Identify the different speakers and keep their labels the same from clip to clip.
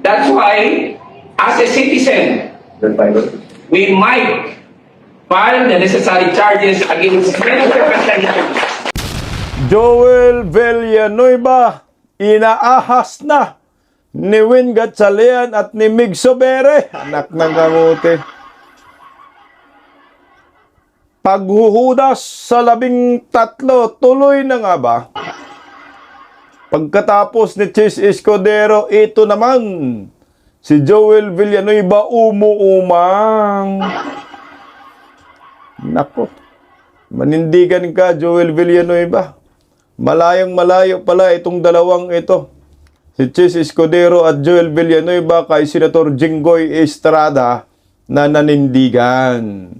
Speaker 1: That's why, as a citizen, we might file the necessary charges against
Speaker 2: Joel Villanueva, inaahas na ni Win Gatchalian at ni Mig Sobere. Anak ng kamote. Paghuhudas sa 13, tuloy na nga ba? Pagkatapos ni Chis Escudero, ito naman, si Joel Villanueva umuumang. Nako, manindigan ka, Joel Villanueva. Malayong malayo pala itong dalawang ito. Si Chis Escudero at Joel Villanueva kay Senator Jinggoy Estrada na nanindigan.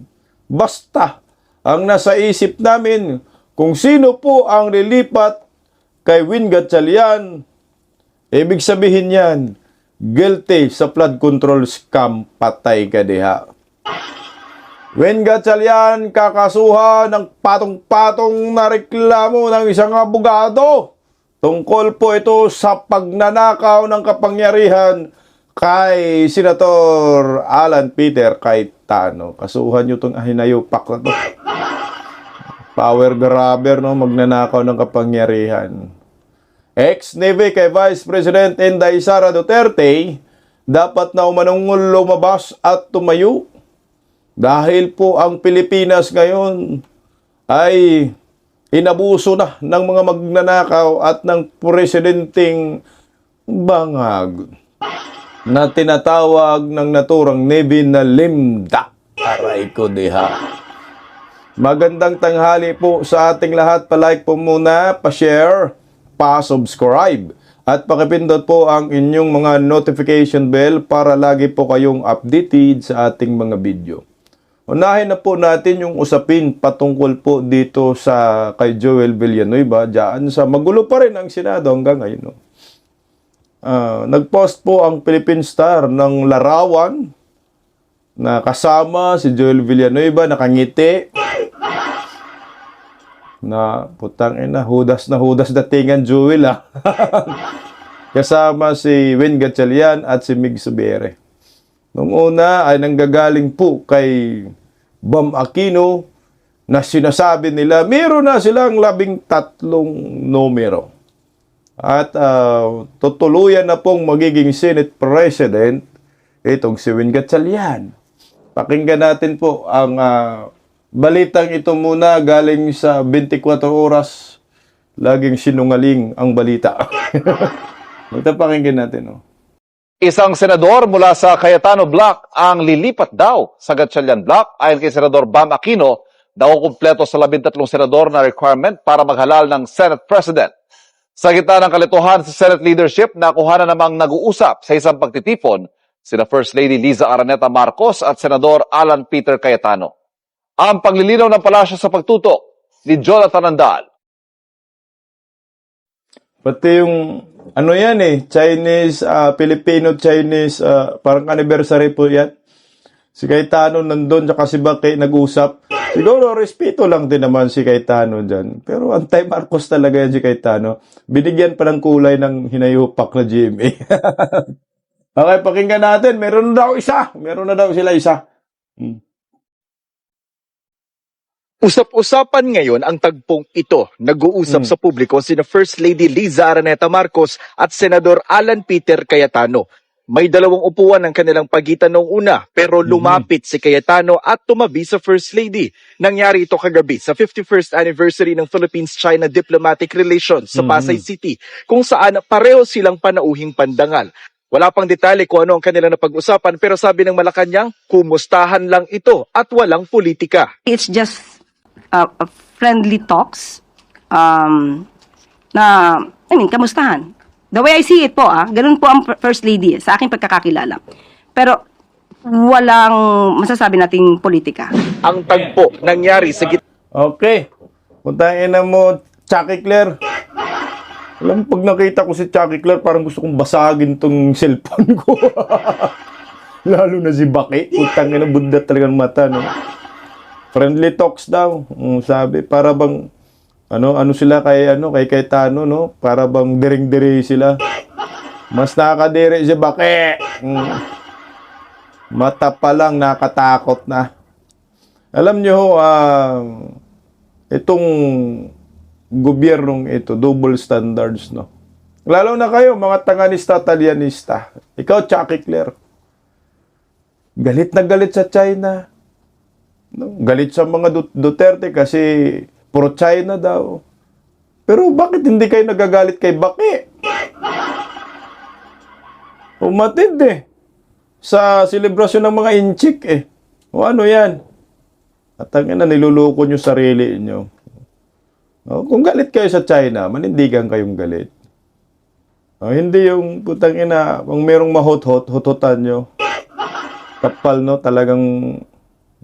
Speaker 2: Basta, ang nasa isip namin, kung sino po ang lilipat kay Win Gatchalian, ibig sabihin yan, guilty sa flood control scam, patay ka diha. Win Gatchalian kakasuhan ng patong-patong na reklamo ng isang abogado. Tungkol po ito sa pagnanakaw ng kapangyarihan kay Senator Alan Peter Cayetano. Kasuhan nyo itong hinayupak na to. Power grabber, no? Magnanakaw ng kapangyarihan. Ex-Navy kay Vice President Inday Sara Duterte, dapat na umanong lumabas at tumayo. Dahil po ang Pilipinas ngayon ay inabuso na ng mga magnanakaw at ng presidenteng bangag na tinatawag ng naturang Navy na limda. Aray ko diha. Magandang tanghali po sa ating lahat. Palike po muna, pa-share, pa-subscribe, at pakipindot po ang inyong mga notification bell para lagi po kayong updated sa ating mga video. Unahin na po natin yung usapin patungkol po dito sa kay Joel Villanueva. Diyan sa magulo pa rin ang Senado hanggang ngayon. No? Nag-post po ang Philippine Star ng larawan na kasama si Joel Villanueva, nakangiti. Na putang ina, hudas datingan Joel kasama si Win Gatchalian at si Mig Sobere. Nung una ay nanggagaling po kay Bam Aquino na sinasabi nila meron na silang 13 numero. At tutuluyan na pong magiging Senate President itong si Win Gatchalian. Pakinggan natin po ang balitang ito muna galing sa 24 oras. Laging sinungaling ang balita. Ito pakinggan natin. No?
Speaker 3: Isang senador mula sa Cayetano Block ang lilipat daw sa Gatchalian Block. Ayon kay Senador Bam Aquino, daw kumpleto sa 13 senador na requirement para maghalal ng Senate President. Sa gitna ng kalituhan sa Senate leadership, nakuha na namang nag-uusap sa isang pagtitipon sina First Lady Liza Araneta Marcos at Senador Alan Peter Cayetano. Ang paglilinaw ng palasyo sa pagtuto ni Jonathan Andal.
Speaker 2: Pati yung ano yan Chinese, Filipino-Chinese, parang anniversary po yan. Si Cayetano nandun, tsaka si Baki nag-usap. Siguro, respeto lang din naman si Cayetano dyan. Pero anti-Marcos talaga yan si Cayetano. Binigyan pa ng kulay ng hinayupak na GMA. Okay, pakinggan natin. Meron na daw sila isa.
Speaker 4: Usap-usapan ngayon ang tagpong ito. Nag-uusap sa publiko sina First Lady Liza Araneta Marcos at Senador Alan Peter Cayetano. May dalawang upuan ng kanilang pagitan noong una, pero lumapit si Cayetano at tumabi sa First Lady. Nangyari ito kagabi sa 51st anniversary ng Philippines-China Diplomatic Relations sa Pasay City, kung saan pareho silang panauhing pandangal. Wala pang detalye kung ano ang kanilang napag-usapan, pero sabi ng Malacanang, kumustahan lang ito at walang politika.
Speaker 5: It's just friendly talks kamustahan. The way I see it po, ganun po ang First Lady sa aking pagkakakilala. Pero walang masasabi nating politika.
Speaker 4: Ang tagpo nangyari sa gitna
Speaker 2: Okay. Puntahin na mo, Chucky Claire. Alam, pag nakita ko si Chucky Claire, parang gusto kong basagin tong cellphone ko. Lalo na si Baki. Putang ina, bundat talagang mata, no? Friendly talks daw. Sabi, para bang ano sila kay Cayetano, no? Para bang dering-diri sila. Mas nakakadiri si Baki. Mata pa lang nakatakot na. Alam nyo, itong gobyernong ito, double standards, no? Lalo na kayo, mga tanganista, talyanista. Ikaw, Chucky Claire. Galit na galit sa China. No? Galit sa mga Duterte kasi pro-China daw. Pero bakit hindi kayo nagagalit kay Baki? Umatid eh. Sa selebrasyon ng mga inchik eh. O ano yan? At ang ina, niluluko nyo sarili nyo. O, kung galit kayo sa China, manindigan kayong galit. O, hindi yung putang ina, kung merong mahot-hot, hututan nyo. Kapal, no? Talagang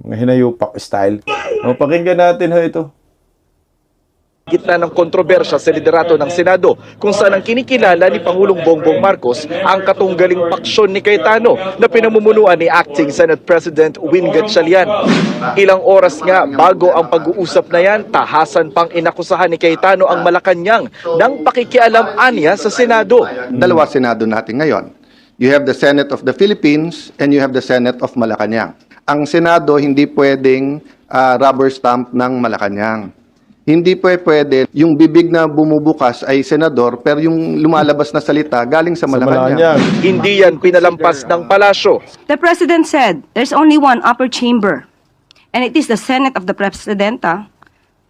Speaker 2: hinayupak style. O, pakinggan natin ho ito.
Speaker 4: Gitna ng kontrobersya sa liderato ng Senado kung saan ang kinikilala ni Pangulong Bongbong Marcos ang katunggaling paksyon ni Cayetano na pinamumunuan ni Acting Senate President Win Gatchalian. Ilang oras nga bago ang pag-uusap na yan, tahasan pang inakusahan ni Cayetano ang Malacanang ng pakikialam-anya sa Senado.
Speaker 6: Dalawa Senado natin ngayon. You have the Senate of the Philippines and you have the Senate of Malacanang. Ang Senado hindi pwedeng rubber stamp ng Malacanang. Hindi pwede yung bibig na bumubukas ay senador pero yung lumalabas na salita galing sa Malacanang.
Speaker 4: Hindi yan pinalampas ng palasyo.
Speaker 5: The President said there's only one upper chamber, and it is the Senate of the President,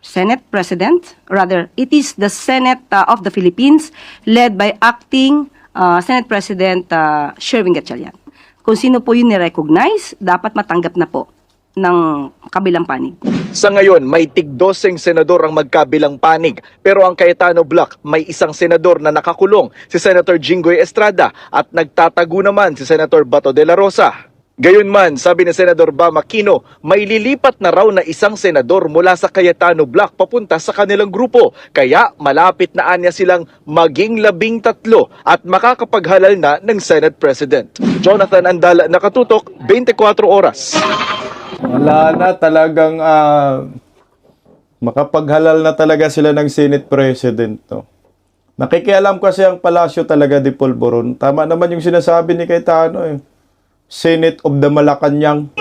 Speaker 5: Senate President, rather, it is the Senate of the Philippines led by Acting Senate President Sherwin Gatchalian. Kung sino po yun ni-recognize, dapat matanggap na po ng kabilang panig.
Speaker 4: Sa ngayon, may tig-12 senador ang magkabilang panig. Pero ang Cayetano Block, may isang senador na nakakulong, si Senator Jinggoy Estrada, at nagtatago naman si Senator Bato de la Rosa. Gayunman, sabi ni Senador Bam Aquino, may lilipat na raw na isang senador mula sa Cayetano Block papunta sa kanilang grupo. Kaya malapit na anya silang maging 13 at makakapaghalal na ng Senate President. Jonathan Andala, Nakatutok, 24 Oras.
Speaker 2: Wala na talagang makapaghalal na talaga sila ng Senate President. No? Nakikialam kasi ang palasyo talaga di Polvoron. Tama naman yung sinasabi ni Cayetano eh. Senate of the Malacanang.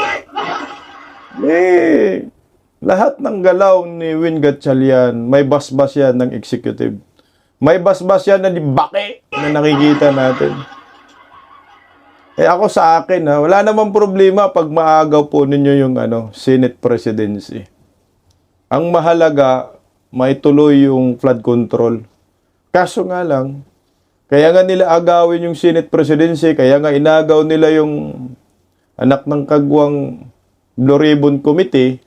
Speaker 2: Lahat ng galaw ni Win Gatchalian, may basbas yan ng executive. May basbas yan na ni Baki na nakikita natin. Ako sa akin, wala namang problema pag maagaw po ninyo yung Senate presidency. Ang mahalaga, maituloy yung flood control. Kaso nga lang, kaya nga nila agawin yung Senate presidency, kaya nga inagaw nila yung anak ng kagwang Blue Ribbon Committee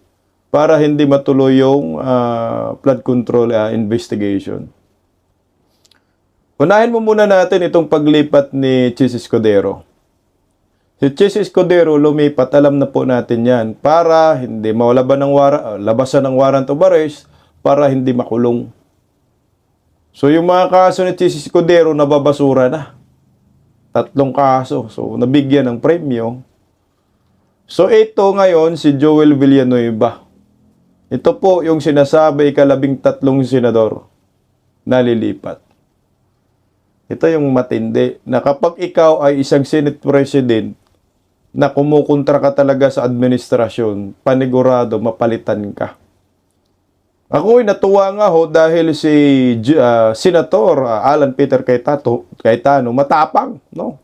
Speaker 2: para hindi matuloy yung flood control investigation. Unahin mo muna natin itong paglipat ni Chis Escudero. Si Chis Escudero lumipat, alam na po natin yan, para hindi labasan ng warrant of arrest, para hindi makulong. So yung mga kaso ni Chis Escudero nababasura na. 3 kaso. So nabigyan ng premyo. So ito ngayon si Joel Villanueva. Ito po yung sinasabi 13 senador na lilipat. Ito yung matindi na kapag ikaw ay isang Senate President na kumukontra ka talaga sa administrasyon, panigurado mapalitan ka. Ako'y natuwa nga ho dahil si Senator Alan Peter Cayetano matapang, no?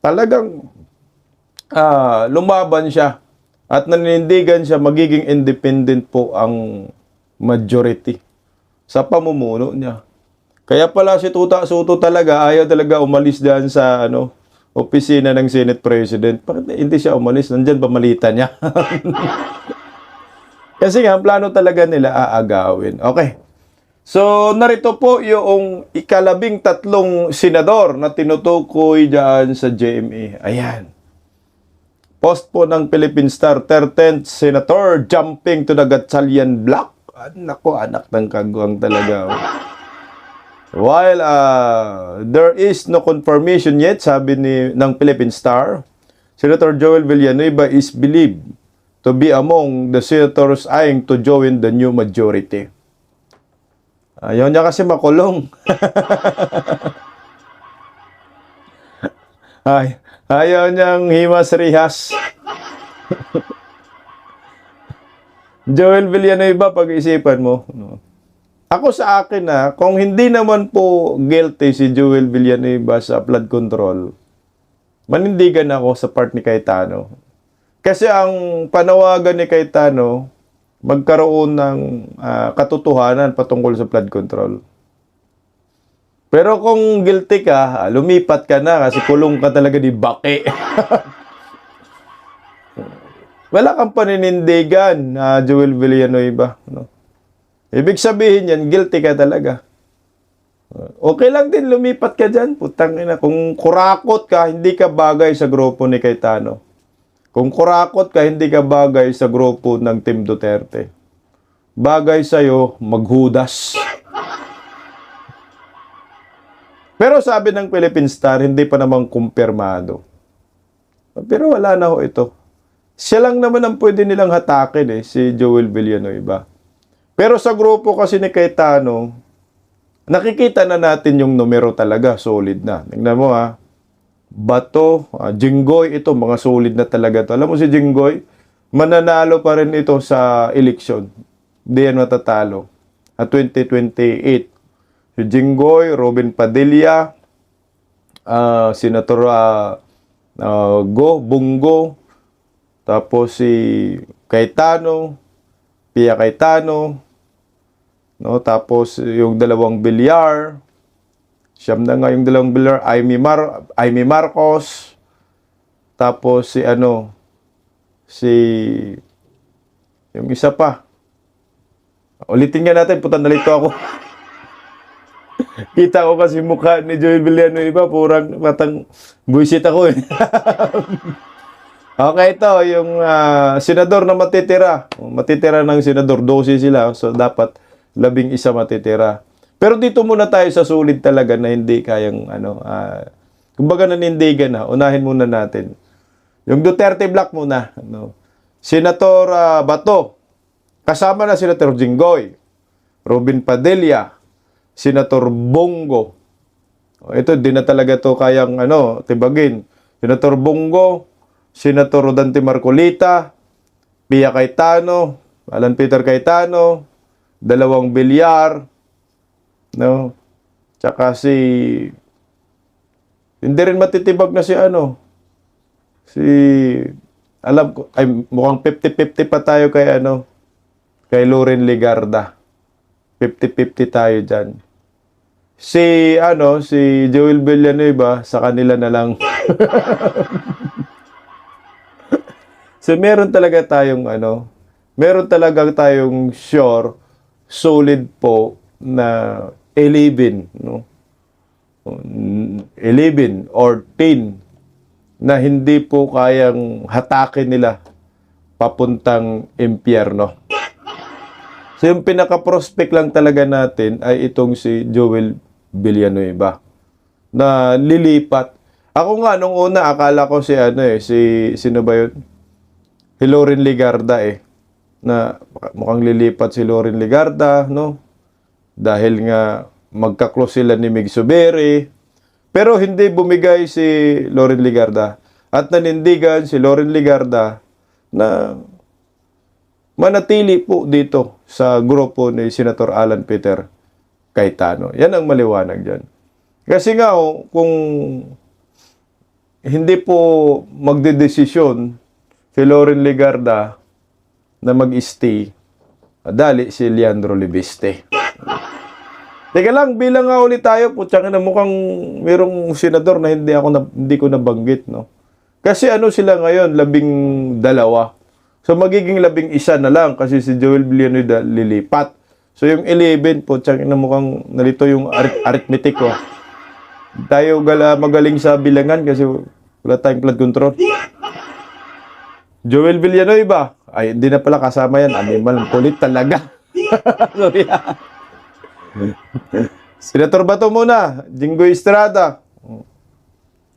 Speaker 2: Talagang lumaban siya at naninindigan siya magiging independent po ang majority sa pamumuno niya. Kaya pala si Tuta Soto talaga ayaw talaga umalis diyan sa opisina ng Senate President. Bakit hindi siya umalis? Nandyan pamalita niya. Kasi nga, plano talaga nila aagawin. Okay. So, narito po yung 13 senador na tinutukoy dyan sa GMA. Ayan. Post po ng Philippine Star, 13th Senator jumping to the Gatchalian block. Nako, anak ng kagwang talaga. While there is no confirmation yet, sabi ng Philippine Star, Senator Joel Villanueva is believed to be among the senators eyeing to join the new majority. Ayaw niya kasi makulong. Ayaw niyang himas rihas. Joel Villanueva, pag-isipan mo. No? Ako sa akin kung hindi naman po guilty si Joel Villanueva sa flood control, manindigan ako sa part ni Cayetano. Kasi ang panawagan ni Cayetano, magkaroon ng katotohanan patungkol sa flood control. Pero kung guilty ka, lumipat ka na kasi kulong ka talaga di baki. Wala kang paninindigan, Joel Villanueva. No? Ibig sabihin yan, guilty ka talaga. Okay lang din lumipat ka dyan. Putang ina. Kung kurakot ka, hindi ka bagay sa grupo ni Cayetano. Kung kurakot ka, hindi ka bagay sa grupo ng Team Duterte. Bagay sa'yo, maghudas. Pero sabi ng Philippine Star, hindi pa namang kumpirmado. Pero wala na ho ito. Siya lang naman ang pwede nilang hatakin si Joel Villanueva. Pero sa grupo kasi ni Cayetano, nakikita na natin yung numero talaga, solid na. Tingnan mo Bato, Jinggoy, ito, mga solid na talaga to. Alam mo si Jinggoy, mananalo pa rin ito sa eleksyon. Hindi yan matatalo. 2028. Si Jinggoy, Robin Padilla, Senator Bongo, tapos si Cayetano, Pia Cayetano, no? Tapos yung dalawang Villar, siyam na nga yung dalawang Villar, Amy Marcos, tapos yung isa pa. Ulitin nga natin, puta nalito ako. Kita ko kasi mukha ni Joel Villanueva, patang buisit ako Okay, ito, yung senador na matitira. Matitira ng senador, 12 sila. So, dapat 11 matitira. Pero dito muna tayo sa sulit talaga na hindi kayang, kumbaga nanindigan unahin muna natin. Yung Duterte Black muna. Senator Bato, kasama na Senator Jinggoy, Robin Padilla, Senator Bongo. Ito, di na talaga to kayang, tibagin. Senator Bongo, Senator Rodante Marcolita, Pia Cayetano, Alan Peter Cayetano, dalawang Villar, no? Tsaka hindi rin matitibag na alam ko, mukhang 50-50 pa tayo kay Loren Legarda. 50-50 tayo dyan. Si Joel Villanueva, sa kanila na lang. So, meron talaga tayong sure, solid po na 11, no? 11 or 10 na hindi po kayang hatakin nila papuntang impyerno. So, yung pinaka-prospect lang talaga natin ay itong si Joel Villanueva na lilipat. Ako nga, nung una, akala ko sino ba yun? Si Loren Legarda na mukhang lilipat si Loren Legarda, no? Dahil nga magka-close sila ni Mig Zubiri. Pero hindi bumigay si Loren Legarda at nanindigan si Loren Legarda na manatili po dito sa grupo ni Senator Alan Peter Cayetano. Yan ang maliwanag dyan. Kasi nga, kung hindi po magdedesisyon si Loren Legarda na mag-stay, dali si Leandro Libiste. Teka lang, bilang nga ulit tayo, putsaka na mukhang mayroong senador na hindi ko nabanggit, no? Kasi sila ngayon, 12. So, magiging 11 na lang kasi si Joel Villanueva lilipat. So, yung 11, putsaka na mukhang nalito yung arithmetic ko. Tayo magaling sa bilangan kasi wala tayong flood control. Joel Villanueva, ay hindi na pala kasama yan. Animal, kulit talaga. Sorry. Senator Bato muna, Jinggoy Estrada,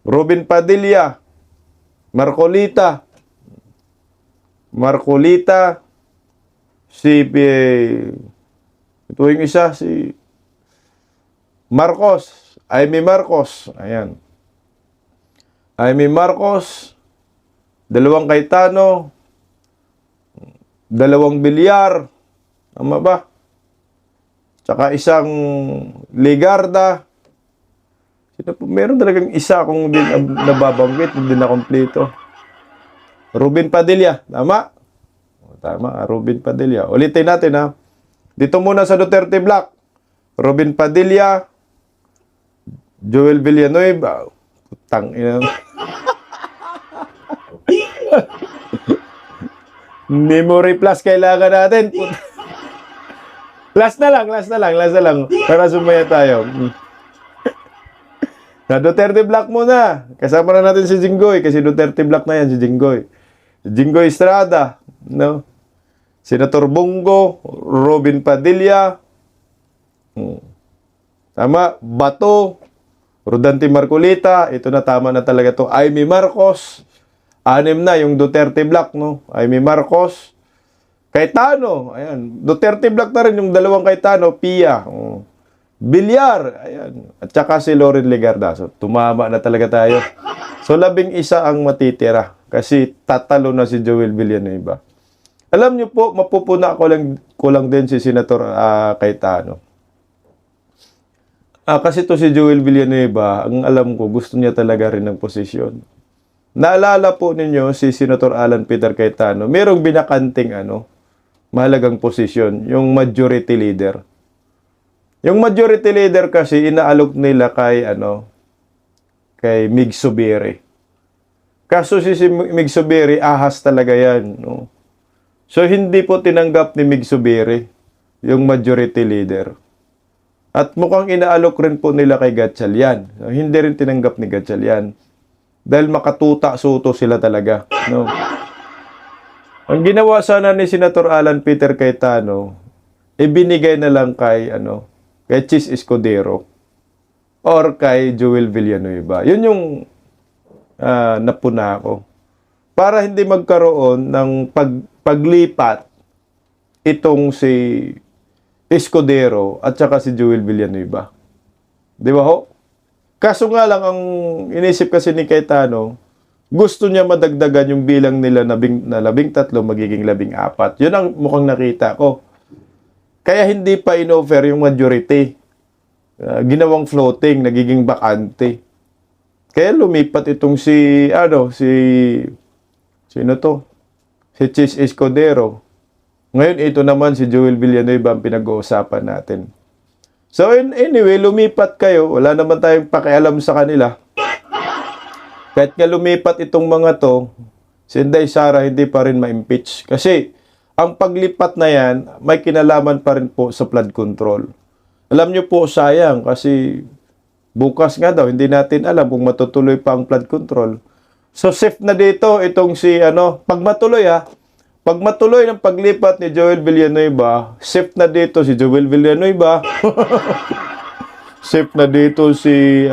Speaker 2: Robin Padilla, Marcolita, ito yung isa, si Marcos, Amy Marcos, ayan. Jaime Marcos, 2 Cayetano, 2 Villar, tama ba? Tsaka 1 Ligarda. Meron talagang isa kung hindi nababanggit, hindi na kompleto. Ruben Padilla, tama? Tama, Ruben Padilla. Ulitin natin ha. Dito muna sa Duterte Block. Ruben Padilla, Joel Villanueva. Putang ina. Memory plus kailangan natin. Last na lang. Para sumaya tayo. Sa Duterte Block muna. Kasama na natin si Jinggoy kasi Duterte Block na yan si Jinggoy. Jinggoy Estrada, no? Senator Bongo, Robin Padilla, tama, Bato, Rodante Marcolita, ito na tama na talaga to. Jaime Marcos, 6 na yung Duterte Block, no? Jaime Marcos, Cayetano, ayan. Duterte Block na rin yung 2 Cayetano, Pia, Villar, ayan. At saka si Loren Legarda. So, tumama na talaga tayo. So, 11 ang matitira. Kasi tatalo na si Joel Villanueva. Alam niyo po, mapupuna ko lang din si Senator Cayetano. Kasi to si Joel Villanueva, ang alam ko, gusto niya talaga rin ng posisyon. Naalala po ninyo si Senator Alan Peter Cayetano, merong binakanting mahalagang posisyon, yung majority leader. Yung majority leader kasi inaalok nila kay Mig Zubiri. Kaso si Mig Zubiri ahas talaga 'yan, no. So hindi po tinanggap ni Mig Zubiri yung majority leader. At mukhang inaalok rin po nila kay Gatchalian. So, hindi rin tinanggap ni Gatchalian dahil makatuta-suto sila talaga, no. Ang ginawa sana ni Senator Alan Peter Cayetano, ibinigay na lang kay Chis Escudero or kay Joel Villanueva. Yun yung napuna ko. Para hindi magkaroon ng paglipat itong si Escudero at saka si Joel Villanueva. Di ba ho? Kaso nga lang, ang inisip kasi ni Cayetano, gusto niya madagdagan yung bilang nila na 13 magiging 14. Yun ang mukhang nakita ko. Kaya hindi pa in-offer yung majority. Ginawang floating, nagiging bakante. Kaya lumipat itong sino to? Si Chis Escudero. Ngayon, ito naman si Joel Villanueva ang pinag-uusapan natin. So, anyway, lumipat kayo. Wala naman tayong pakialam sa kanila. Kahit nga lumipat itong mga to, si Inday Sara hindi pa rin ma-impeach. Kasi, ang paglipat na yan, may kinalaman pa rin po sa flood control. Alam nyo po, sayang, kasi bukas nga daw, hindi natin alam kung matutuloy pa ang flood control. So, safe na dito itong pag matuloy ng paglipat ni Joel Villanueva, safe na dito si Joel Villanueva, safe na dito si,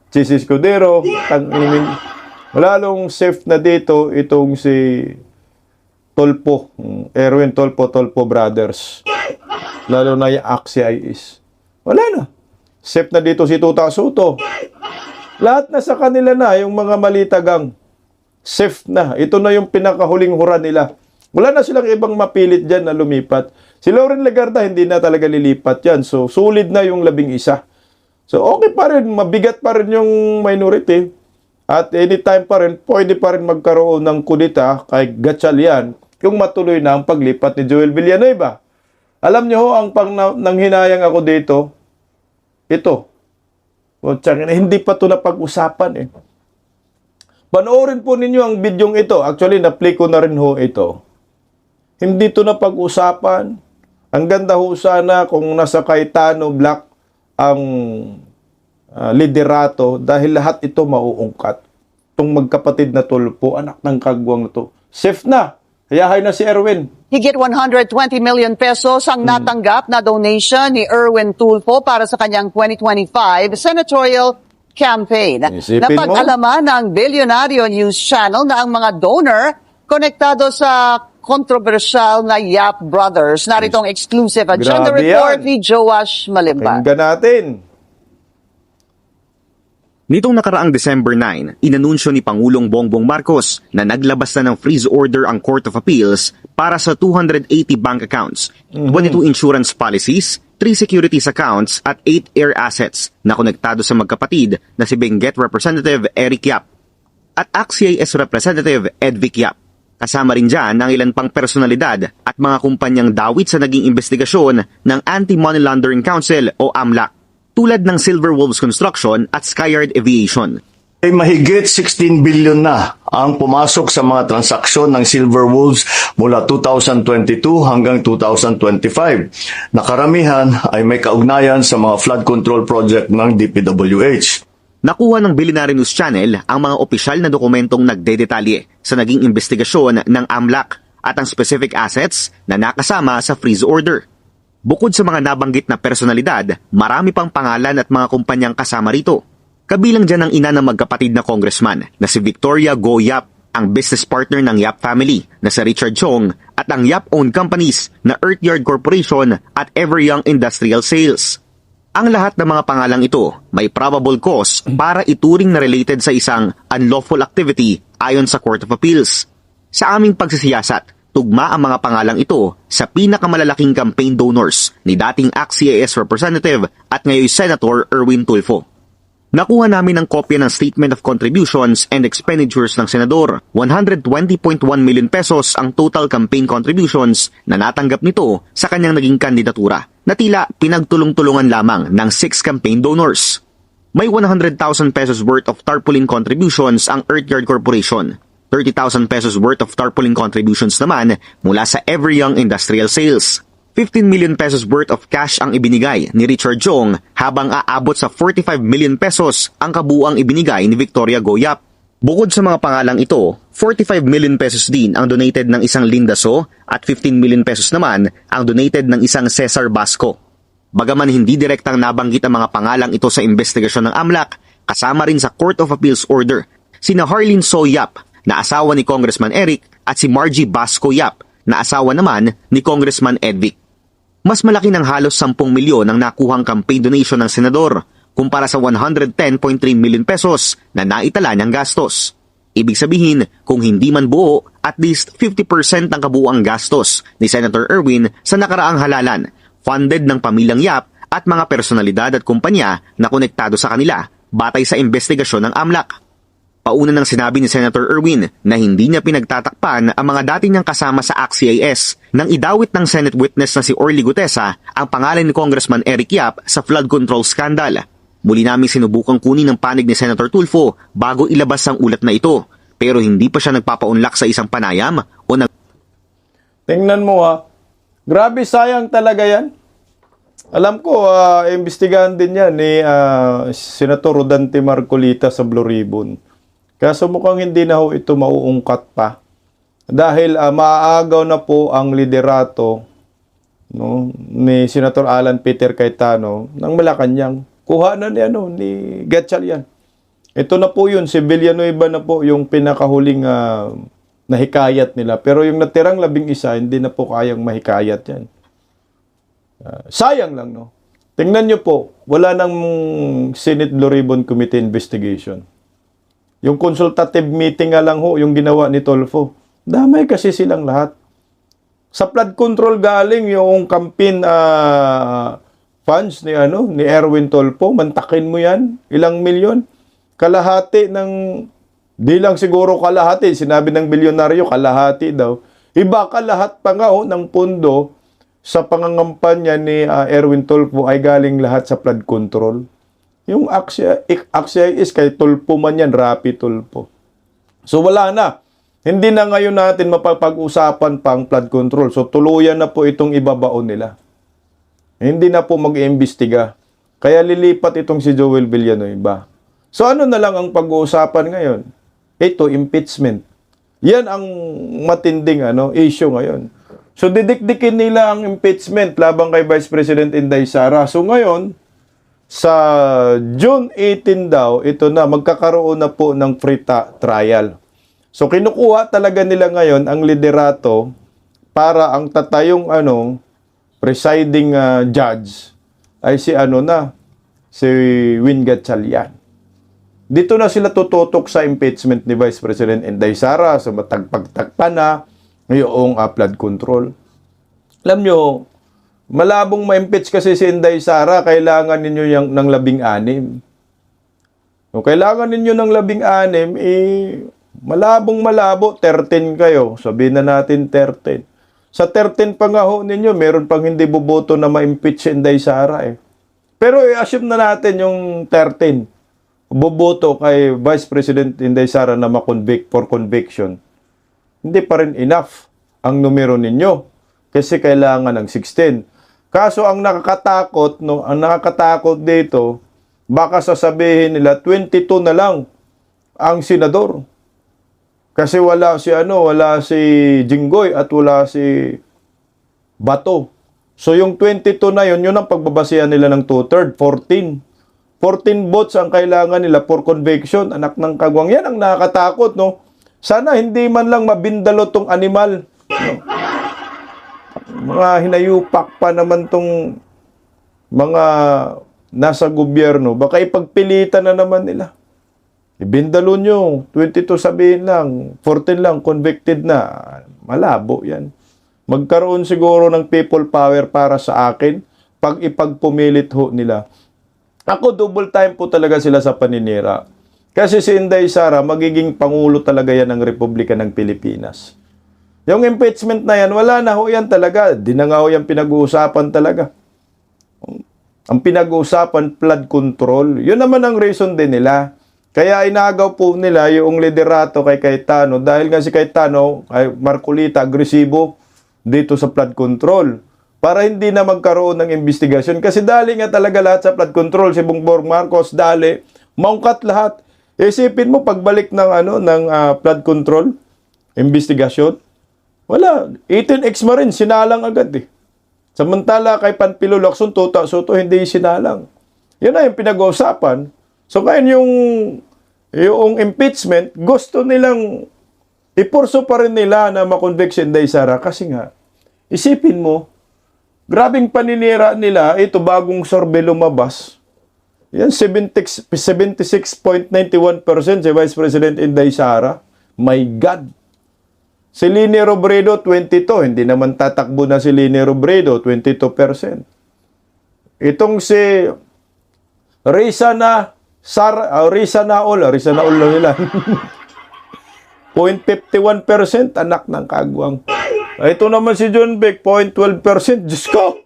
Speaker 2: Chis Escudero, lalong safe na dito itong si Tolpo, Erwin Tolpo Brothers. Lalo na yung AXIS. Wala na. Safe na dito si Tuta Soto. Lahat na sa kanila na, yung mga malitagang safe na. Ito na yung pinakahuling hura nila. Wala na silang ibang mapilit dyan na lumipat. Si Loren Legarda hindi na talaga lilipat yan. So, solid na yung 11. So, okay pa rin. Mabigat pa rin yung minority. At anytime pa rin, pwede pa rin magkaroon ng kudita kay Gatchalian kung matuloy na ang paglipat ni Joel Villanueva. Alam niyo ho, ang nanghinayang ako dito, ito. Hindi pa ito napag-usapan eh. Panoorin po ninyo ang bidyong ito. Actually, na-play ko na rin ho ito. Hindi ito napag-usapan. Ang ganda ho sana kung nasa Cayetano Block ang liderato dahil lahat ito mauungkat. Itong magkapatid na Tulpo, anak ng kagwang na to. Safe na. Hayahay na si Erwin.
Speaker 7: Higit 120 million pesos ang natanggap na donation ni Erwin Tulfo para sa kanyang 2025 senatorial campaign.
Speaker 2: Isipin
Speaker 7: Napag-alaman ng Bilyonaryo News Channel na ang mga donor konektado sa controversial na Yap Brothers. Narito ang exclusive agenda
Speaker 2: Grabe
Speaker 7: report
Speaker 2: yan.
Speaker 7: ni Joash Malimba.
Speaker 2: Pakinggan natin.
Speaker 8: Nitong nakaraang December 9, inanunsyo ni Pangulong Bongbong Marcos na naglabas na ng freeze order ang Court of Appeals para sa 280 bank accounts, 22 insurance policies, 3 securities accounts at 8 air assets na konektado sa magkapatid na si Benguet Representative Eric Yap at ACT-CIS Representative Edvic Yap. Kasama rin dyan ang ilan pang personalidad at mga kumpanyang dawit sa naging investigasyon ng Anti-Money Laundering Council o AMLAC, tulad ng Silver Wolves Construction at Skyard Aviation.
Speaker 9: Ay mahigit 16 billion na ang pumasok sa mga transaksyon ng Silver Wolves mula 2022 hanggang 2025. Nakaramihan ay may kaugnayan sa mga flood control project ng DPWH.
Speaker 8: Nakuha ng Billionaire News Channel ang mga opisyal na dokumentong nagdedetalye sa naging investigasyon ng AMLAC at ang specific assets na nakasama sa freeze order. Bukod sa mga nabanggit na personalidad, marami pang pangalan at mga kumpanyang kasama rito. Kabilang dyan ang ina ng magkapatid na congressman na si Victoria Go Yap, ang business partner ng Yap family na si Richard Chong at ang Yap-owned companies na Earthyard Corporation at Everyoung Industrial Sales. Ang lahat ng mga pangalang ito may probable cause para ituring na related sa isang unlawful activity ayon sa Court of Appeals. Sa aming pagsisiyasat, tugma ang mga pangalang ito sa pinakamalalaking campaign donors ni dating ACT-CIS Representative at ngayon Senator Erwin Tulfo. Nakuha namin ang kopya ng Statement of Contributions and Expenditures ng Senador. 120.1 million pesos ang total campaign contributions na natanggap nito sa kanyang naging kandidatura, na tila pinagtulong-tulungan lamang ng 6 campaign donors. May 100,000 pesos worth of tarpaulin contributions ang Earthyard Corporation. 30,000 pesos worth of tarpaulin contributions naman mula sa Everyoung Industrial Sales. 15 million pesos worth of cash ang ibinigay ni Richard Chong habang aabot sa 45 million pesos ang kabuuang ibinigay ni Victoria Go Yap. Bukod sa mga pangalang ito, 45 million pesos din ang donated ng isang Linda So at 15 million pesos naman ang donated ng isang Cesar Basco. Bagaman hindi direktang nabanggit ang mga pangalang ito sa investigasyon ng AMLAC, kasama rin sa Court of Appeals order sina Harleen So Yap na asawa ni Congressman Eric at si Margie Basco Yap na asawa naman ni Congressman Edvic. Mas malaki ng halos 10 milyon ang nakuhang campaign donation ng senador kumpara sa 110.3 million pesos na naitala niyang gastos. Ibig sabihin, kung hindi man buo, at least 50% ng kabuuang gastos ni Senator Erwin sa nakaraang halalan, funded ng pamilyang Yap at mga personalidad at kumpanya na konektado sa kanila batay sa investigasyon ng AMLAC. Pauna nang sinabi ni Senator Erwin na hindi niya pinagtatakpan ang mga dati niyang kasama sa ACT-CIS nang idawit ng Senate witness na si Orly Gutesa ang pangalan ni Congressman Eric Yap sa flood control scandal. Muli namin sinubukang kunin ang panig ni Senator Tulfo bago ilabas ang ulat na ito, pero hindi pa siya nagpapaunlak sa isang panayam o
Speaker 2: Tingnan mo grabe sayang talaga yan. Alam ko, imbestigahan din yan ni Senator Rodante Marcolita sa Blue Ribbon. Kaso mukhang hindi na ho ito mauungkat pa. Dahil maaagaw na po ang liderato ni Senator Alan Peter Cayetano ng Malacanang. Kuha na ni Gatchalian. Ito na po yun, si Villanueva na po yung pinakahuling nahikayat nila. Pero yung natirang 11, hindi na po kayang mahikayat yan. Sayang lang, no? Tingnan nyo po, wala nang Senate Blue Ribbon Committee investigation. Yung consultative meeting nga lang ho, yung ginawa ni Tulfo. Damay kasi silang lahat. Sa flood control galing yung campaign funds ni Erwin Tulfo. Mantakin mo yan. Ilang milyon? Kalahati ng, di lang siguro kalahati. Sinabi ng bilyonaryo, kalahati daw. Iba kalahat pa nga ng pondo sa pangangampanya ni Erwin Tulfo ay galing lahat sa flood control. Yung ACT-CIS kay Tulfo man yan, Rapi Tulfo. So wala na. Hindi na ngayon natin mapapag-usapan pang flood control. So tuluyan na po itong ibabaon nila. Hindi na po mag-iimbestiga. Kaya lilipat itong si Joel Villanueva. So ano na lang ang pag-uusapan ngayon? Ito, impeachment. Yan ang matinding issue ngayon. So didikdikin nila ang impeachment labang kay Vice President Inday Sara. So ngayon, sa June 18 daw, ito na, magkakaroon na po ng free trial. So kinukuha talaga nila ngayon ang liderato para ang tatayong presiding judge ay si si Win Gatchalian. Dito na sila tututok sa impeachment ni Vice President Inday Sara sa matagpagtakpa na ngayong flood control. Alam nyo, malabong ma-impeach kasi si Inday Sara, kailangan ninyo ng 16. Kung kailangan ninyo ng 16, malabong malabo, 13 kayo. Sabihin na natin 13. Sa 13 pa nga ho ninyo, meron pang hindi boboto na ma-impeach si Inday Sara eh. Pero i-assume na natin yung 13. Boboto kay Vice President Inday Sara na ma-convict for conviction. Hindi pa rin enough ang numero ninyo kasi kailangan ng 16. Kaso ang nakakatakot, ang nakakatakot dito, baka sasabihin nila 22 na lang ang senador. Kasi wala si Jinggoy at wala si Bato. So yung 22 na yun ang pagbabasihan nila ng 2/3, 14. 14 votes ang kailangan nila for conviction. Anak ng kagwang. Yan ang nakakatakot, no? Sana hindi man lang mabindalo tong animal. No? Mga hinayupak pa naman tong mga nasa gobyerno. Baka ipagpilitan na naman nila. Ibindalo nyo. 22 sabihin lang. 14 lang. Convicted na. Malabo yan. Magkaroon siguro ng people power para sa akin pag ipagpumilit ho nila. Ako, double time po talaga sila sa paninira. Kasi si Inday Sara, magiging pangulo talaga yan ng Republika ng Pilipinas. Yung impeachment na yan, wala na ho yan talaga. Di na nga ho yan pinag-uusapan talaga. Ang pinag-uusapan, flood control. Yun naman ang reason din nila. Kaya inagaw po nila yung liderato kay Cayetano. Dahil nga si Cayetano, ay Marcolita, agresibo dito sa flood control. Para hindi na magkaroon ng investigasyon. Kasi dali nga talaga lahat sa flood control. Si Bongbong Marcos, dali. Maungkat lahat. Isipin mo, pagbalik ng, flood control, investigasyon, wala. 18X ma rin, sinalang agad eh. Samantala kay Panfilo Lacson, Tuta Soto, hindi sinalang. Yun na yung pinag-uusapan. So ngayon yung impeachment, gusto nilang ipurso pa rin nila na makonvict si Inday Sara. Kasi nga, isipin mo, grabing paninira nila, ito bagong survey lumabas. Yan, 76.91% si Vice President Inday Sara. My God! Si Leni Robredo, 22. Hindi naman tatakbo na si Leni Robredo, 22%. Itong si Risa Naol lang nila. 0.51%, anak ng kagwang. Ito naman si John Beck, 0.12%. Diyos ko!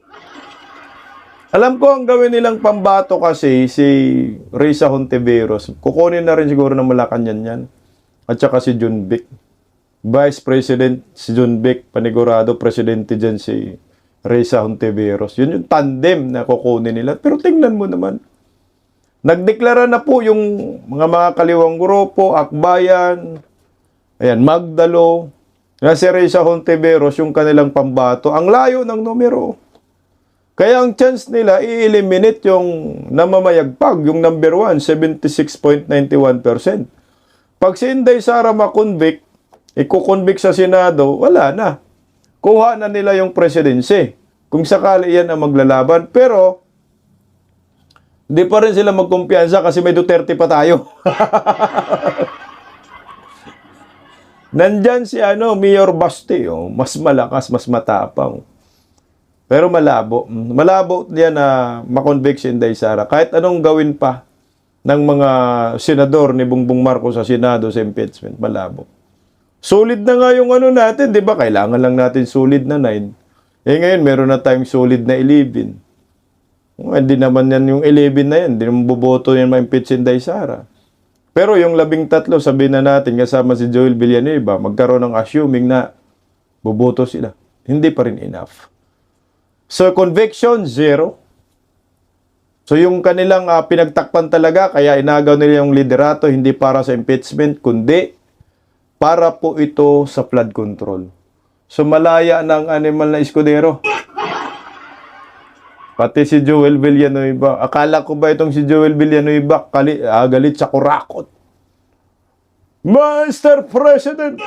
Speaker 2: Alam ko ang gawin nilang pambato kasi si Risa Hontiveros. Kukunin na rin siguro ng Malacanang yan. At saka si John Beck. Vice President si John Beck, panigurado, presidente dyan si Risa Hontiveros. Yun yung tandem na kukunin nila. Pero tingnan mo naman. Nagdeklara na po yung mga kaliwang grupo, Akbayan, ayan, Magdalo, na si Risa Hontiveros, yung kanilang pambato, ang layo ng numero. Kaya ang chance nila, i-eliminate yung namamayagpag, yung number 1, 76.91%. Pag si Inday Sara makonvict, ikukonvict sa Senado, wala na. Kuha na nila yung presidency. Kung sakali yan ang maglalaban. Pero, di pa rin sila magkumpiyansa kasi may Duterte pa tayo. Nandyan si Mayor Basti, mas malakas, mas matapang. Pero malabo. Malabo yan na makonvict si Inday Sara. Kahit anong gawin pa ng mga senador ni Bongbong Marcos sa Senado sa impeachment, malabo. Solid na nga yung natin, di ba? Kailangan lang natin solid na 9. Ngayon, meron na tayong solid na 11. Hindi naman yan yung 11 na yan. Hindi naman boboto yan ma-impeach si Inday Sara. Pero yung 13, sabihin na natin, kasama si Joel Villanueva, magkaroon ng assuming na boboto sila. Hindi pa rin enough. So, conviction, 0. So, yung kanilang pinagtakpan talaga, kaya inagaw nila yung liderato, hindi para sa impeachment, kundi para po ito sa flood control. So, malaya ng animal na Escudero. Pati si Joel Villanueva. Akala ko ba itong si Joel Villanueva galit sa kurakot? Mr. President,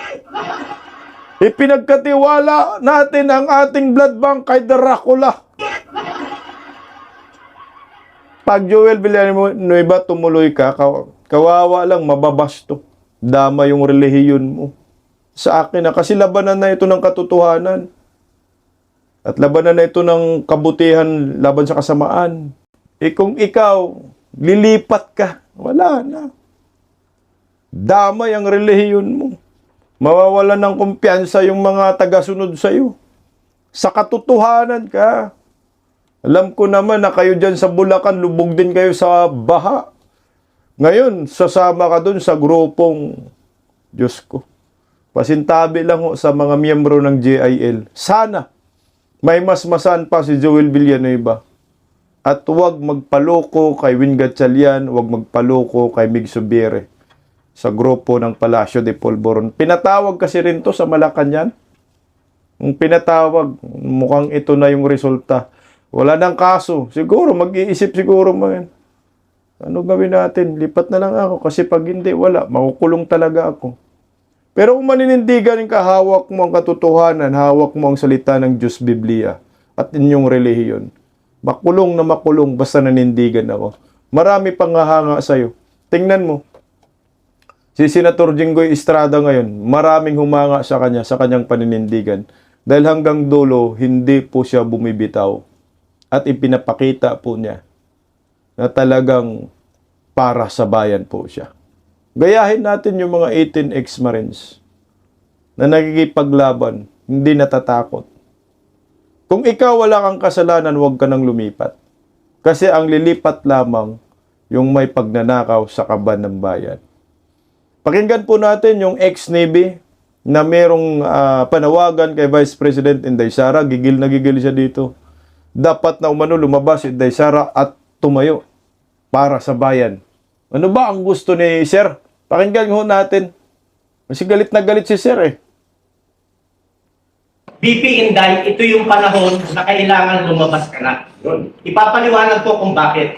Speaker 2: ipinagkatiwala natin ang ating blood bank kay Dracula. Pag Joel Villanueva tumuloy ka, Kawawa lang, mababasto. Dama yung relihiyon mo. Sa akin na, kasi labanan na ito ng katotohanan. At labanan na ito ng kabutihan laban sa kasamaan. Kung ikaw, lilipat ka, wala na. Damay ang relihiyon mo. Mawawalan ng kumpiyansa yung mga tagasunod sa iyo. Sa katotohanan ka. Alam ko naman na kayo dyan sa Bulacan, lubog din kayo sa baha. Ngayon, sasama ka dun sa grupong, Diyos ko, pasintabi lang ho sa mga miyembro ng JIL. Sana, may masmasan pa si Joel Villanueva. At huwag magpaloko kay Win Gatchalian, huwag magpaloko kay Mig Subiere sa grupo ng Palacio de Polvoron. Pinatawag kasi rin to sa Malacanang. Yung pinatawag, mukhang ito na yung resulta. Wala nang kaso. Siguro, mag-iisip siguro mo yan. Ano gawin natin? Lipat na lang ako. Kasi pag hindi, wala. Makukulong talaga ako. Pero kung maninindigan ka, hawak mo ang katotohanan, hawak mo ang salita ng Diyos Biblia at inyong relihiyon. Makulong na makulong, basta nanindigan ako. Marami pang hahanga sa'yo. Tingnan mo. Si Senator Jinggoy Estrada ngayon, maraming humanga sa kanya, sa kanyang paninindigan. Dahil hanggang dulo, hindi po siya bumibitaw. At ipinapakita po niya na talagang para sa bayan po siya. Gayahin natin yung mga 18 ex-Marines na nagkikipaglaban, hindi natatakot. Kung ikaw wala kang kasalanan, huwag ka nang lumipat. Kasi ang lilipat lamang yung may pagnanakaw sa kaban ng bayan. Pakinggan po natin yung ex-Navy na merong panawagan kay Vice President Inday Sara. Gigil na gigil siya dito. Dapat na umano lumabas si Inday Sara at tumayo para sa bayan. Ano ba ang gusto ni Sir? Pakinggan ho natin. Kasi galit na galit si Sir eh.
Speaker 10: BP Inday, ito yung panahon na kailangan lumabas ka na. Ipapaliwanag ko kung bakit.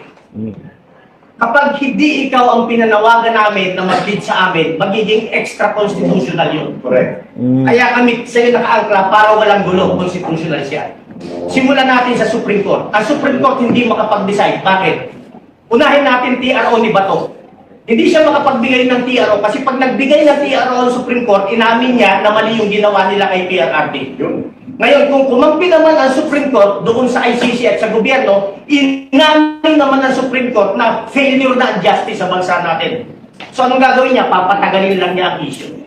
Speaker 10: Kapag hindi ikaw ang pinanawagan namin na mag-lead sa amin, magiging extra-constitutional yun. Correct. Kaya kami sa'yo nakaangkla para walang gulo, constitutional siya. Simulan natin sa Supreme Court. Ang Supreme Court hindi makapag-decide. Bakit? Unahin natin TRO ni Bato. Hindi siya makapagbigay ng TRO kasi pag nagbigay ng TRO ang Supreme Court, inamin niya na mali yung ginawa nila kay PRRD. Ngayon, kung kumampi naman ang Supreme Court doon sa ICC at sa gobyerno, inamin naman ng Supreme Court na failure na ang justice sa bansa natin. So anong gagawin niya? Papatagalin lang niya ang issue.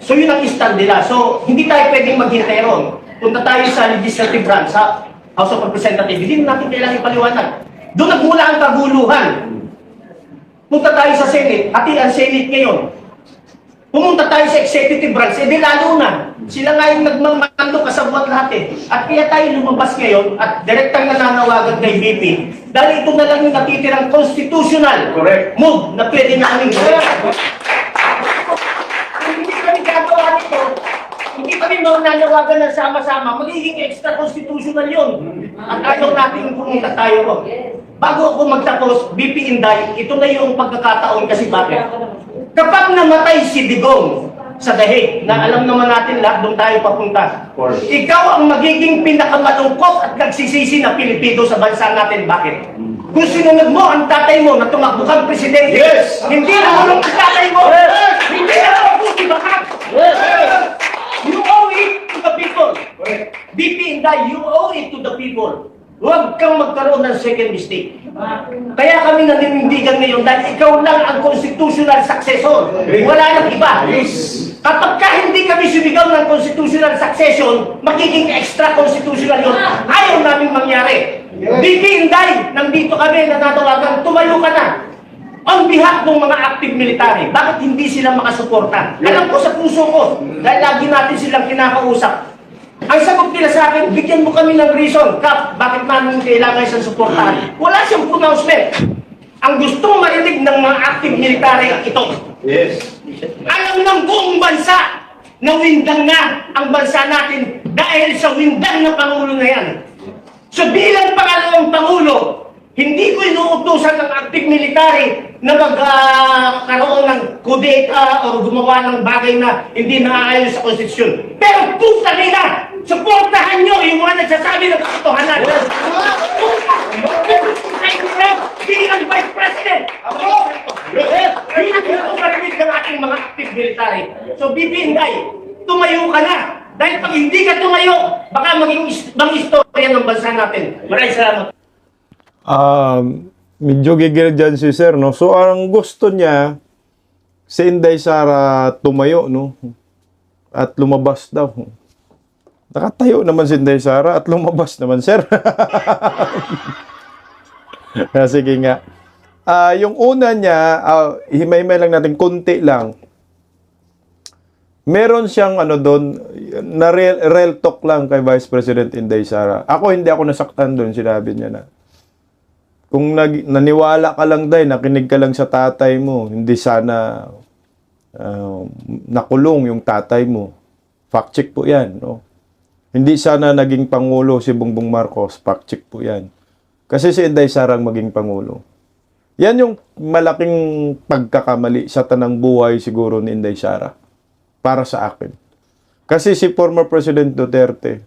Speaker 10: So yun ang stand nila. So hindi tayo pwedeng maghintay ron. Punta tayo sa legislative branch, sa House of Representatives, hindi natin kailangan ipaliwanag. Doon nagmula ang kaguluhan. Punta tayo sa Senate, hati ang Senate ngayon. Pumunta tayo sa executive branch, di lalo na. Sila nga yung nagmamando kasabwat lahat eh. At kaya tayo lumabas ngayon at direktang nananawagan kay BP dahil ito na lang yung natitirang constitutional move na pwede namin gawin. Hindi kami gagawa nito. Hindi kami mananawagan ng sama-sama, magiging extra-constitutional yun. At ayaw natin pumunta tayo ron. Bago ako magtapos, BP Inday, ito na yung pagkakataon kasi bakit? Kapag namatay si Digong sa Dahig, na alam naman natin lahat doon tayo papunta, ikaw ang magiging pinakamalungkot at nagsisisi na Pilipino sa bansa natin. Bakit? Kung sinunod mo ang tatay mo na tumakbo kang presidente, hindi na mulong ang tatay mo, hindi na mabuti bakit? You owe it to the people. BP Inday, you owe it to the people. Huwag kang magkaroon ng second mistake. Kaya kami naninindigan ngayon dahil ikaw lang ang constitutional successor. Wala nang iba. Kapag ka hindi kami sumigaw ng constitutional succession, magiging extra-constitutional yun. Ayaw namin mangyari. BP Inday, nandito kami nanatawagan, tumayo ka na. On behalf ng mga active military, bakit hindi sila makasuporta? Alam ko sa puso ko, dahil lagi natin silang kinakausap. Ang sagot nila sa akin, bigyan mo kami ng reason, Kap, bakit namin kailangan isang suportahan? Wala siyang pronouncement. Ang gustong marinig ng mga active military ito. Alam ng buong bansa na windang na ang bansa natin dahil sa windang na Pangulo na yan. So bilang pangalawang Pangulo, hindi ko inuutusan ng active military na magkaroon ng kudeta o gumawa ng bagay na hindi naaayon sa konstitusyon. Pero puta nila! Suportahan nyo yung mga nagsasabi ng katotohanan. Bilang Vice President! Hindi ko marinig ng ating mga active military. So, BP Inday, tumayo ka na. Dahil pag hindi ka tumayo, baka maging istorya ng bansa natin. Maraming salamat.
Speaker 2: Medyo gigil dyan si Sir, no? So, ang gusto niya, si Inday Sara tumayo, no? At lumabas daw. Nakatayo naman si Inday Sara at lumabas naman, Sir. Sige nga. Yung una niya, himay-himay lang natin, konti lang. Meron siyang ano doon, na real talk lang kay Vice President Inday Sara. Hindi ako nasaktan doon, sinabi niya na. Kung naniwala ka lang dahil, nakinig ka lang sa tatay mo, hindi sana nakulong yung tatay mo. Fact check po yan, no? Hindi sana naging Pangulo si Bongbong Marcos. Fact check po yan. Kasi si Inday Sara ang maging Pangulo. Yan yung malaking pagkakamali sa tanang buhay siguro ni Inday Sara. Para sa akin. Kasi si former President Duterte,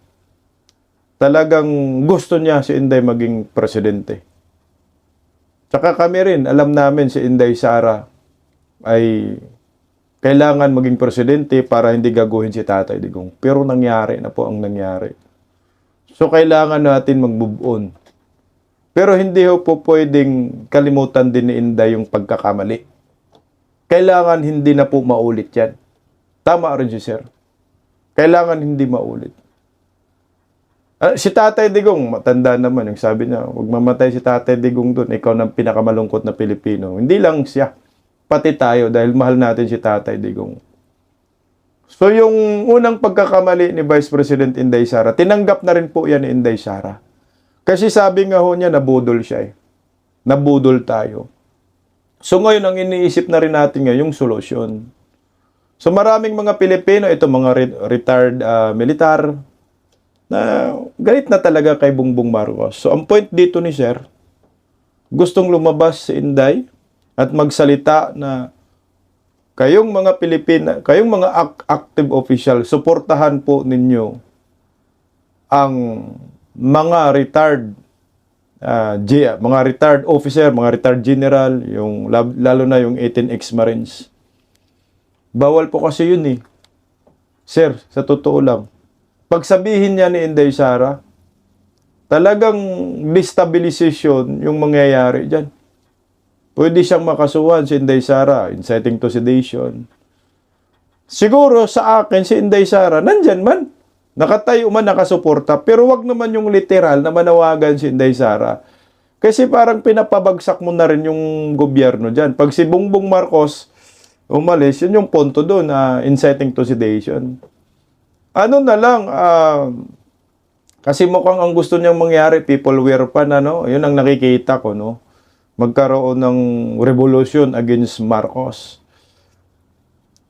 Speaker 2: talagang gusto niya si Inday maging presidente. Tsaka kami rin, alam namin si Inday Sara ay kailangan maging presidente para hindi gaguhin si Tatay Digong. Pero nangyari na po ang nangyari. So, kailangan natin mag-move on. Pero hindi po pwedeng kalimutan din ni Inday yung pagkakamali. Kailangan hindi na po maulit yan. Tama rin si Sir. Kailangan hindi maulit. Si Tatay Digong, matanda naman. Yung sabi niya, huwag mamatay si Tatay Digong doon. Ikaw na pinakamalungkot na Pilipino. Hindi lang siya. Pati tayo dahil mahal natin si Tatay Digong. So yung unang pagkakamali ni Vice President Inday Sara, tinanggap na rin po yan ni Inday Sara. Kasi sabi nga ho niya, nabudol siya eh. Nabudol tayo. So ngayon, ang iniisip na rin natin ngayon, yung solusyon. So maraming mga Pilipino, ito mga retired militar, na galit na talaga kay Bongbong Marcos. So ang point dito ni Sir, gustong lumabas si Inday, at magsalita na kayong mga Pilipina, kayong mga active official, suportahan po ninyo ang mga retired mga retired officer, mga retired general, yung lalo na yung 18 ex-Marines. Bawal po kasi yun eh. Sir, sa totoo lang, pagsabihin niya ni Inday Sara, talagang destabilization yung mangyayari dyan. Pwede siyang makasuhan si Inday Sara, inciting to sedition. Siguro sa akin si Inday Sara, nandyan man. Nakatayo man, nakasuporta. Pero wag naman yung literal na manawagan si Inday Sara. Kasi parang pinapabagsak mo na rin yung gobyerno dyan. Pag si Bongbong Marcos umalis, yun yung punto doon, inciting to sedition. Ano na lang, kasi mukhang ang gusto niyang mangyari, people wear pa na, no? Yun ang nakikita ko, no? Magkaroon ng revolution against Marcos.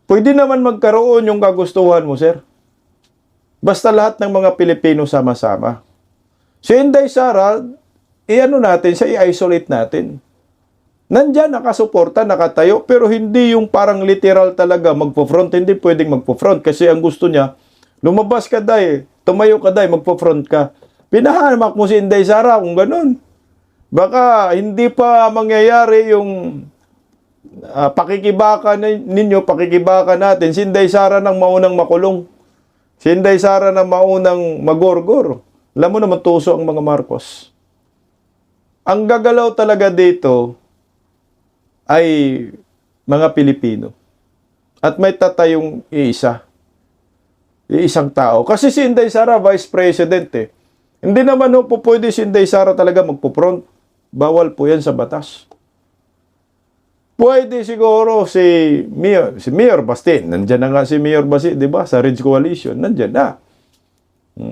Speaker 2: Pwede naman magkaroon yung kagustuhan mo, Sir. Basta lahat ng mga Pilipino sama-sama. Si Inday Sara, natin, siya i-isolate natin. Nandyan, nakasuporta, nakatayo, pero hindi yung parang literal talaga magpo-front. Hindi pwedeng magpo-front kasi ang gusto niya, lumabas ka dahi, tumayo ka dahi, magpo-front ka. Pinahamak mo si Inday Sara kung ganun. Baka hindi pa mangyayari yung pakikibaka ninyo, pakikibaka natin. Si Inday Sara nang maunang makulong. Si Inday Sara nang maunang magorgor. Alam mo naman, tuso ang mga Marcos. Ang gagalaw talaga dito ay mga Pilipino. At may tatayong iisang tao. Kasi si Inday Sara, Vice President eh. Hindi naman po pwede si Inday Sara talaga magpo-front. Bawal po yan sa batas. Pwede siguro si Mayor Basti. Nandyan na nga si Mayor Basti, di ba? Sa Ridge Coalition, nandyan na.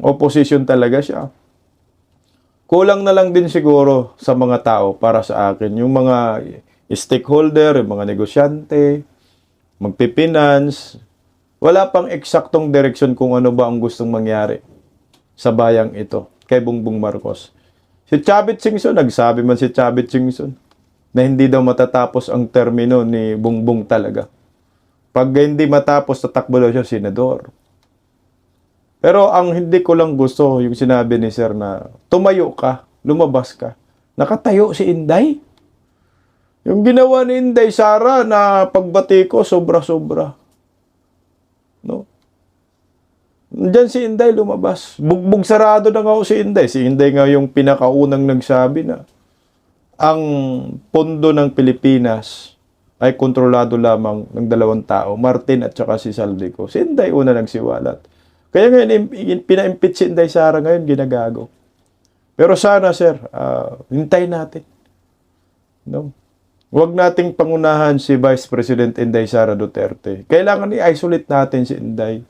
Speaker 2: Opposition talaga siya. Kulang na lang din siguro sa mga tao para sa akin. Yung mga stakeholder, yung mga negosyante, magpipinance. Wala pang eksaktong direksyon kung ano ba ang gustong mangyari sa bayang ito kay Bongbong Marcos. Si Chavit Singson, nagsabi man si Chavit Singson na hindi daw matatapos ang termino ni Bongbong talaga. Pag hindi matapos, tatakbo daw siya senador. Pero ang hindi ko lang gusto, yung sinabi ni Sir na tumayo ka, lumabas ka. Nakatayo si Inday. Yung ginawa ni Inday Sara na pagbati ko, sobra-sobra. No? Diyan si Inday lumabas. Bugbog sarado na nga si Inday. Si Inday nga yung pinakaunang nagsabi na ang pondo ng Pilipinas ay kontrolado lamang ng dalawang tao, Martin at saka si Saldico. Si Inday una nagsiwalat. Kaya ngayon, pina-impeach si Inday Sara ngayon, ginagago. Pero sana, sir, hintay natin. No? Huwag nating pangunahan si Vice President Inday Sara Duterte. Kailangan i-isolate natin si Inday.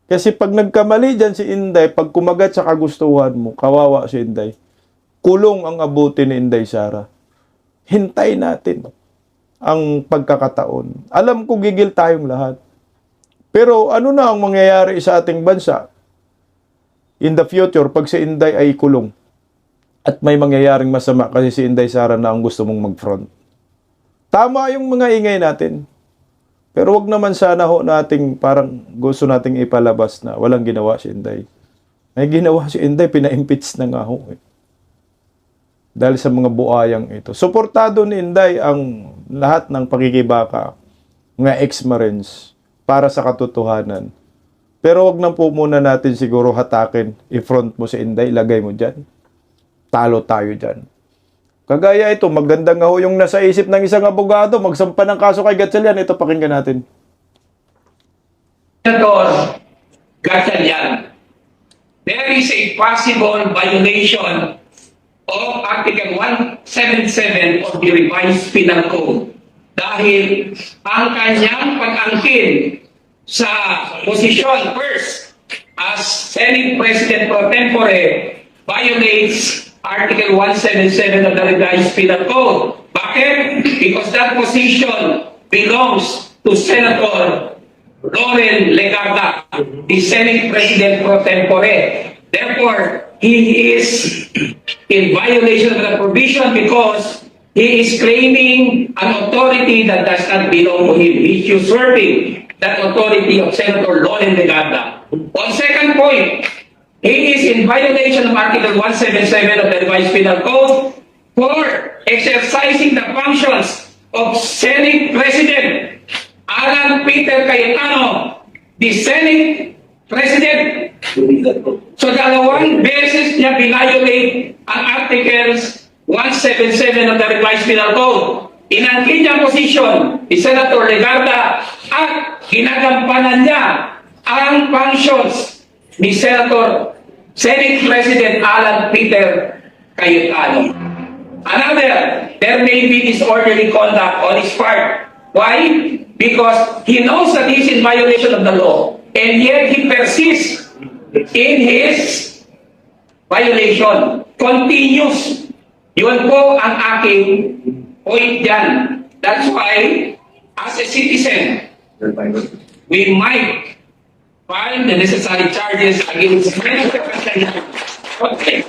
Speaker 2: Kasi pag nagkamali dyan si Inday, pag kumagat sa kagustuhan mo, kawawa si Inday, kulong ang abuti ni Inday Sara. Hintay natin ang pagkakataon. Alam ko gigil tayong lahat. Pero ano na ang mangyayari sa ating bansa in the future pag si Inday ay kulong at may mangyayaring masama kasi si Inday Sara na ang gusto mong mag-front? Tama yung mga ingay natin. Pero wag naman sana ho nating parang gusto nating ipalabas na walang ginawa si Inday. May ginawa si Inday, pina-impeach na nga ho. Dahil sa mga buayang ito. Suportado ni Inday ang lahat ng pakikibaka, mga ex-Marines, para sa katotohanan. Pero wag na po muna natin siguro hatakin, i-front mo si Inday, ilagay mo dyan. Talo tayo dyan. Kagaya ito, maganda nga ho yung nasa isip ng isang abogado, magsampa ng kaso kay Gatchalian. Ito, pakinggan natin.
Speaker 1: Senator Gatchalian, there is a possible violation of Article 177 of the Revised Penal Code dahil ang kanyang pag-angkin sa posisyon first as Senate President pro tempore violates Article 177 of the Revised Penal Code. Bakit? Because that position belongs to Senator Loren Legarda, the Senate President pro tempore. Therefore, he is in violation of the provision because he is claiming an authority that does not belong to him. He is usurping that authority of Senator Loren Legarda. On second point, he is in violation of Article 177 of the Revised Penal Code for exercising the functions of Senate President Alan Peter Cayetano, the Senate President. So dalawang beses niya binayolate ang Articles 177 of the Revised Penal Code. Inangkin niya ang posisyon ni Senator Legarda at ginagampanan niya ang functions ni Senate President Alan Peter Cayetano. Another, there may be disorderly conduct on his part. Why? Because he knows that he is in violation of the law and yet he persists in his violation. Continues. Yun po ang aking point dyan. That's why, as a citizen, we might find the necessary charges against okay.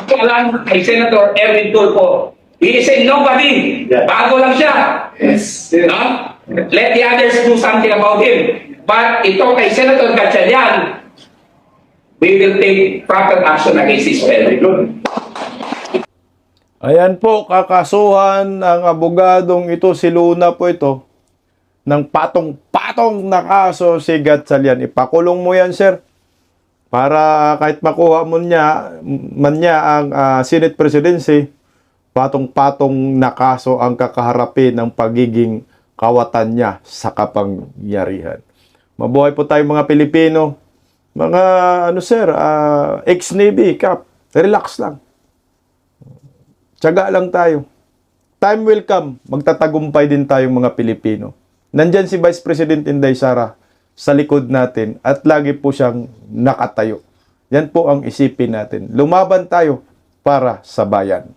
Speaker 1: Kung kay Senator Erwin Tulfo, he is a nobody. Bago lang siya. Yes. No? Let the others do something about him. But ito kay Senator Gatchalian, we will take proper action against this fellow.
Speaker 2: Ayan po, kakasuhan ang abogadong ito, si Luna po ito, ng patong-patong na kaso si Gatchalian. Ipakulong mo yan, sir. Para kahit makuha man niya ang Senate Presidency, patong-patong na kaso ang kakaharapin ng pagiging kawatan niya sa kapangyarihan. Mabuhay po tayong mga Pilipino. Mga, ex-Navy, Cap, relax lang. Tiyaga lang tayo. Time will come, magtatagumpay din tayong mga Pilipino. Nandyan si Vice President Inday Sara sa likod natin at lagi po siyang nakatayo. Yan po ang isipin natin. Lumaban tayo para sa bayan.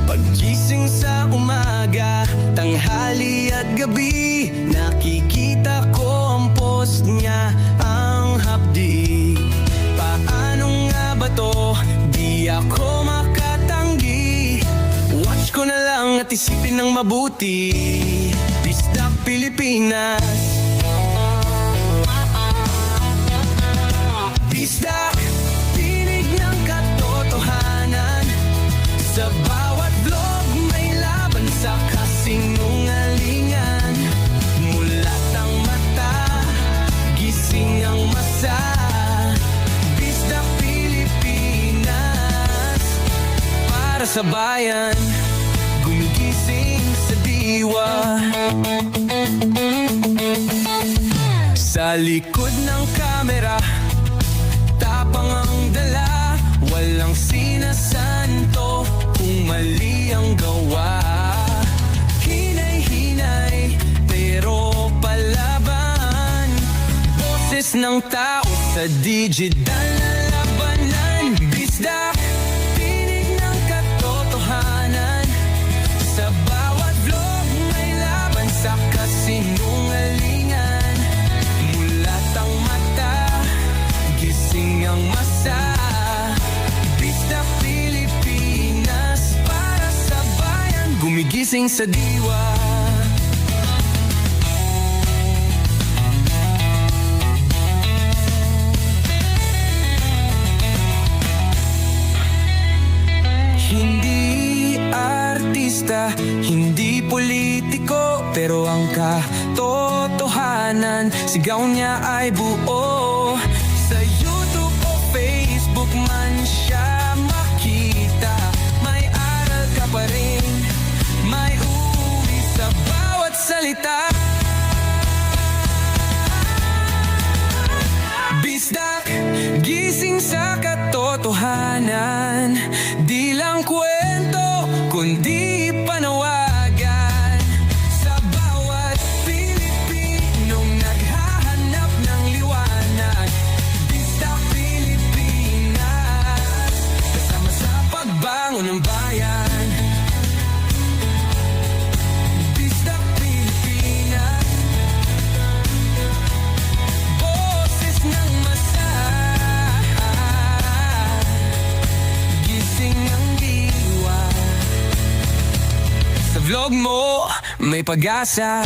Speaker 11: Paggising sa umaga, tanghali at gabi, nakikita ko ang post niya, ang hapdi. Paano nga ba to? Di ako makatanggi. Watch ko na lang at isipin ng mabuti. Disdak Pilipinas. sa bayan, gumigising sa diwa. Sa likod ng kamera, tapang ang dala, walang sinasanto kung mali ang gawa. Hinay-hinay, pero palaban, boses ng tao sa digital na labanan. Bisdak, tinig ng katotohanan, sa bawat vlog may laban sa kasinungalingan. Mulat ang mata, gising ang masa. Bisdak Pilipinas, para sa bayan, gumigising sa diwa. Hindi artista, hindi politiko, pero ang katotohanan, sigaw niya ay buo. Sa YouTube o Facebook man siya makita, may aral ka pa rin, may uwi sa bawat salita. Bisdak, gising sa katotohanan, di lang kwento, kundi panawagan. Sa bawat Pilipinong naghahanap ng liwanag, Bisdak Pilipinas, kasama sa pagbangon ng bayan. Bisdak Pilipinas, boses ng masa, gising ang diwa. Sa vlog mo, may pag-asa.